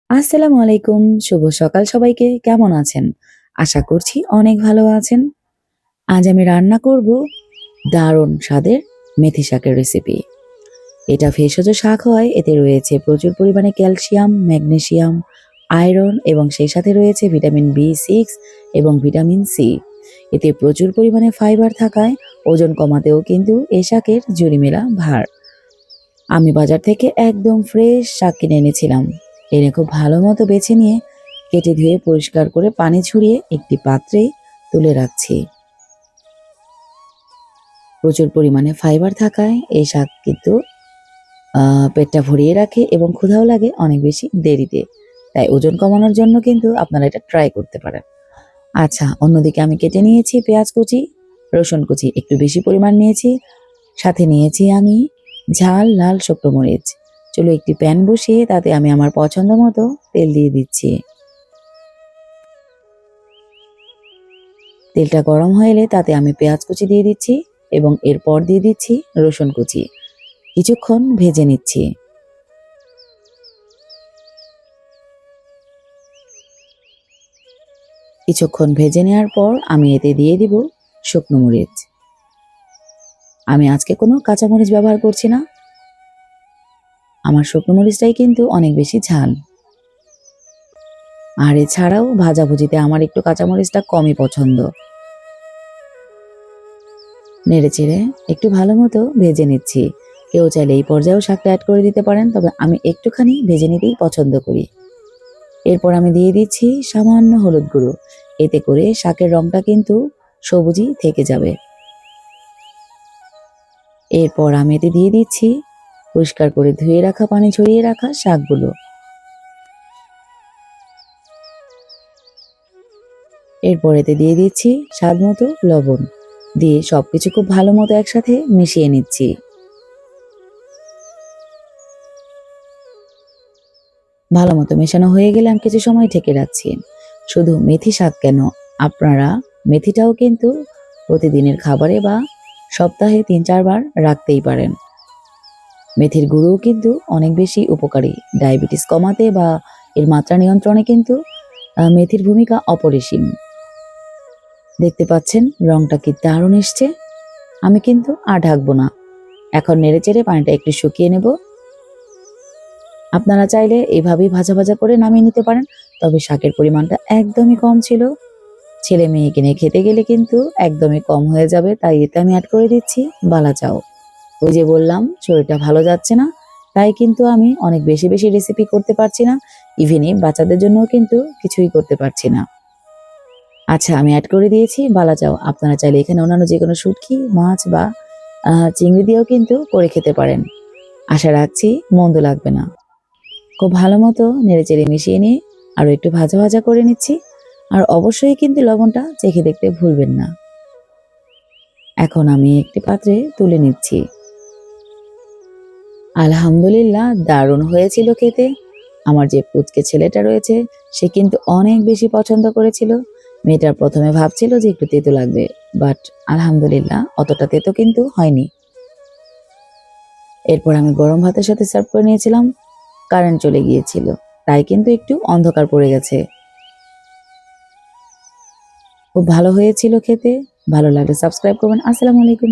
আসসালামু আলাইকুম। শুভ সকাল সবাইকে। কেমন আছেন? আশা করছি অনেক ভালো আছেন। আজ আমি রান্না করব দারুণ স্বাদের মেথি শাকের রেসিপি। এটা ভেষজ শাক হয়, এতে রয়েছে প্রচুর পরিমাণে ক্যালসিয়াম, ম্যাগনেসিয়াম, আয়রন এবং সেই সাথে রয়েছে ভিটামিন B6 এবং ভিটামিন সি। এতে প্রচুর পরিমাণে ফাইবার থাকায় ওজন কমাতেও কিন্তু এই শাকের জুড়িমেলা ভার। আমি বাজার থেকে একদম ফ্রেশ শাক কিনে এনেছিলাম। এনে খুব ভালো মতো বেছে নিয়ে কেটে ধুয়ে পরিষ্কার করে পানি ঝরিয়ে একটি পাত্রে তুলে রাখছি। প্রচুর পরিমাণে ফাইবার থাকায় এই শাক কিন্তু পেটটা ভরিয়ে রাখে এবং ক্ষুধাও লাগে অনেক বেশি দেরিতে। তাই ওজন কমানোর জন্য কিন্তু আপনারা এটা ট্রাই করতে পারেন। আচ্ছা, অন্যদিকে আমি কেটে নিয়েছি পেঁয়াজ কুচি, রসুন কুচি একটু বেশি পরিমাণ নিয়েছি। সাথে নিয়েছি আমি ঝাল লাল শুকনো মরিচ। চলো একটি প্যান বসিয়ে তাতে আমি আমার পছন্দ মতো তেল দিয়ে দিচ্ছি। তেলটা গরম হয়ে এলে তাতে আমি পেঁয়াজ কুচি দিয়ে দিচ্ছি এবং এরপর দিয়ে দিচ্ছি রসুন কুচি। কিছুক্ষণ ভেজে নিচ্ছি। কিছুক্ষণ ভেজে নেওয়ার পর আমি এতে দিয়ে দিব শুকনো মরিচ। আমি আজকে কোনো কাঁচামরিচ ব্যবহার করছি না। আমার শুকনো মরিচটাই কিন্তু অনেক বেশি ঝাল। আর এছাড়াও ভাজাভুজিতে আমার একটু কাঁচামরিচটা কমই পছন্দ। নেড়েচেড়ে একটু ভালো মতো ভেজে নিচ্ছি। কেউ চাইলে এই পর্যায়েও শাকটা অ্যাড করে দিতে পারেন, তবে আমি একটুখানি ভেজে নিতেই পছন্দ করি। এরপর আমি দিয়ে দিচ্ছি সামান্য হলুদ গুঁড়ো। এতে করে শাকের রংটা কিন্তু সবুজই থেকে যাবে। এরপর আমি এতে দিয়ে দিচ্ছি পরিষ্কার করে ধুয়ে রাখা পানি ঝরিয়ে রাখা শাকগুলো। এরপর এতে দিয়ে দিচ্ছি স্বাদ মতো লবণ। দিয়ে সবকিছু খুব ভালো মতো একসাথে মিশিয়ে নিচ্ছি। ভালো মতো মেশানো হয়ে গেলে আমি কিছু সময় ঢেকে রাখছি। শুধু মেথি শাক কেন, আপনারা মেথিটাও কিন্তু প্রতিদিনের খাবারে বা সপ্তাহে ৩-৪ বার রাখতেই পারেন। মেথির গুঁড়োও কিন্তু অনেক বেশি উপকারী। ডায়াবেটিস কমাতে বা এর মাত্রা নিয়ন্ত্রণে কিন্তু মেথির ভূমিকা অপরিসীম। দেখতে পাচ্ছেন রংটা কি দারুণ এসছে। আমি কিন্তু আর ঢাকবো না। এখন নেড়েচেড়ে পানিটা একটু শুকিয়ে নেব। আপনারা চাইলে এভাবেই ভাজা ভাজা করে নামিয়ে নিতে পারেন, তবে শাকের পরিমাণটা একদমই কম ছিল। ছেলে মেয়েকে নিয়ে খেতে গেলে কিন্তু একদমই কম হয়ে যাবে, তাই এতে আমি অ্যাড করে দিচ্ছি বালা চাও। ওই যে বললাম শরীরটা ভালো যাচ্ছে না, তাই কিন্তু আমি অনেক বেশি বেশি রেসিপি করতে পারছি না। ইভেনই বাচ্চাদের জন্যও কিন্তু কিছুই করতে পারছি না। আচ্ছা, আমি অ্যাড করে দিয়েছি বালা চাও। আপনারা চাইলে এখানে অন্যান্য যে কোনো শুটকি, মাছ বা চিংড়ি দিয়েও কিন্তু করে খেতে পারেন। আশা রাখছি মন্দ লাগবে না। খুব ভালো মতো নেড়েচেড়ে মিশিয়ে নিয়ে আরও একটু ভাজা ভাজা করে নিচ্ছি। আর অবশ্যই কিন্তু লবণটা চেখে দেখতে ভুলবেন না। এখন আমি একটি পাত্রে তুলে নিচ্ছি। আলহামদুলিল্লাহ, দারুণ হয়েছিল খেতে। আমার যে পুচকে ছেলেটা রয়েছে সে কিন্তু অনেক বেশি পছন্দ করেছিল। মেয়েটা প্রথমে ভাবছিল যে একটু তেতো লাগবে, বাট আলহামদুলিল্লাহ অতটা তেতো কিন্তু হয়নি। এরপর আমি গরম ভাতের সাথে সার্ভ করে নিয়েছিলাম। কারেন্ট চলে গিয়েছিল, তাই কিন্তু একটু অন্ধকার পড়ে গেছে। খুব ভালো হয়েছিল খেতে। ভালো লাগলে সাবস্ক্রাইব করবেন। আসসালামু আলাইকুম।